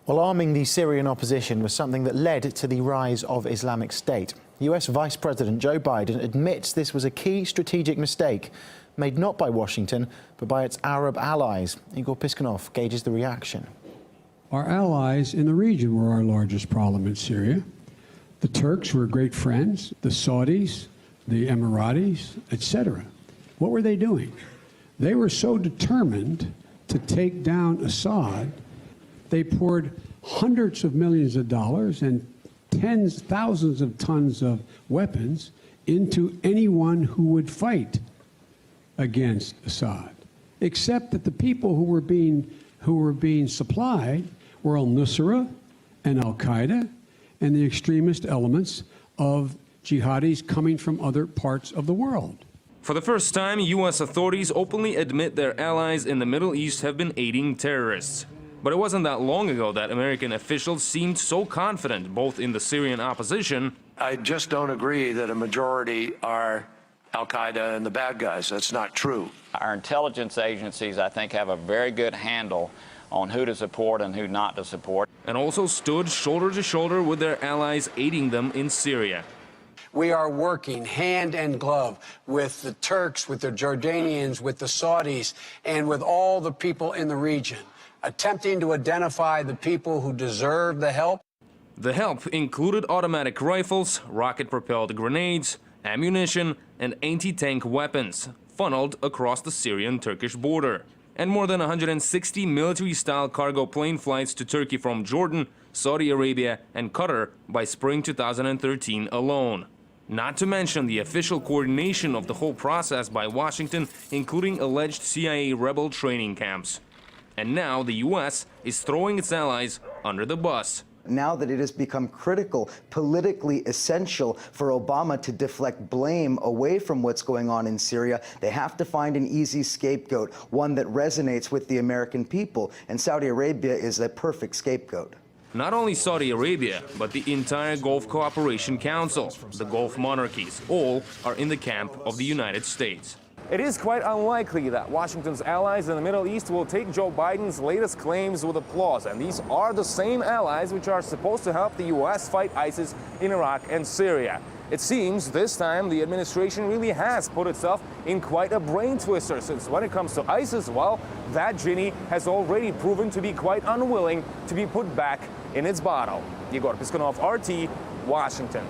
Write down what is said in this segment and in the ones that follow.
Well, arming the Syrian opposition was something that led to the rise of Islamic State. US Vice President Joe Biden admits this was a key strategic mistake, made not by Washington, but by its Arab allies. Igor Piskunov gauges the reaction. Our allies in the region were our largest problem in Syria. The Turks were great friends, the Saudis, the Emiratis, etc. What were they doing? They were so determined to take down Assad, they poured hundreds of millions of dollars and thousands of tons of weapons into anyone who would fight against Assad, except that the people who were being supplied were al-Nusra and al-Qaeda and the extremist elements of jihadis coming from other parts of the world. For the first time, U.S. authorities openly admit their allies in the Middle East have been aiding terrorists. But it wasn't that long ago that American officials seemed so confident both in the Syrian opposition. I just don't agree that a majority are al-Qaeda and the bad guys. That's not true. Our intelligence agencies, I think, have a very good handle on who to support and who not to support. And also stood shoulder to shoulder with their allies aiding them in Syria. We are working hand and glove with the Turks, with the Jordanians, with the Saudis, and with all the people in the region, attempting to identify the people who deserve the help. The help included automatic rifles, rocket-propelled grenades, ammunition, and anti-tank weapons funneled across the Syrian-Turkish border, and more than 160 military-style cargo plane flights to Turkey from Jordan, Saudi Arabia, and Qatar by spring 2013 alone. Not to mention the official coordination of the whole process by Washington, including alleged CIA rebel training camps. And now the U.S. is throwing its allies under the bus. Now that it has become critical, politically essential for Obama to deflect blame away from what's going on in Syria, they have to find an easy scapegoat, one that resonates with the American people, and Saudi Arabia is a perfect scapegoat. Not only Saudi Arabia, but the entire Gulf Cooperation Council, the Gulf monarchies, all are in the camp of the United States. It is quite unlikely that Washington's allies in the Middle East will take Joe Biden's latest claims with applause. And these are the same allies which are supposed to help the U.S. fight ISIS in Iraq and Syria. It seems this time the administration really has put itself in quite a brain twister, since when it comes to ISIS, well, that genie has already proven to be quite unwilling to be put back in its bottle. Igor Piskunov, RT, Washington.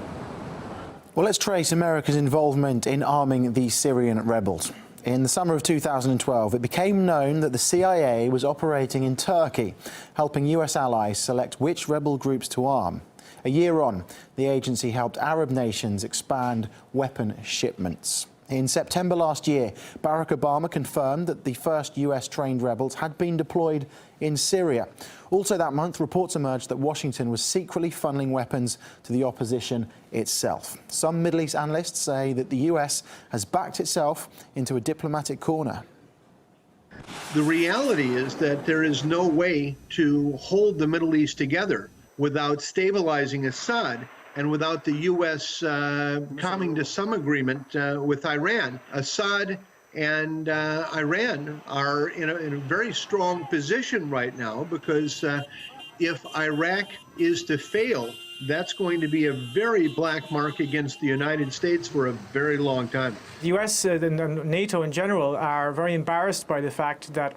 Well, let's trace America's involvement in arming the Syrian rebels. In the summer of 2012, it became known that the CIA was operating in Turkey, helping US allies select which rebel groups to arm. A year on, the agency helped Arab nations expand weapon shipments. In September last year, Barack Obama confirmed that the first US-trained rebels had been deployed in Syria. Also that month, reports emerged that Washington was secretly funneling weapons to the opposition itself. Some Middle East analysts say that the US has backed itself into a diplomatic corner. The reality is that there is no way to hold the Middle East together without stabilizing Assad and without the U.S. coming to some agreement with Iran. Assad and Iran are in a very strong position right now, because if Iraq is to fail, that's going to be a very black mark against the United States for a very long time. The US and NATO in general are very embarrassed by the fact that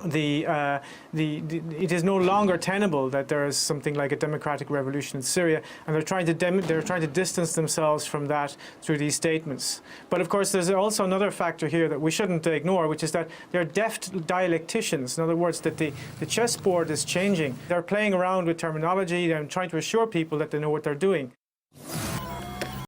it is no longer tenable that there is something like a democratic revolution in Syria, and they're trying to distance themselves from that through these statements. But of course, there's also another factor here that we shouldn't ignore, which is that they're deft dialecticians. In other words, that the chessboard is changing. They're playing around with terminology and trying to assure people that they know what they're doing.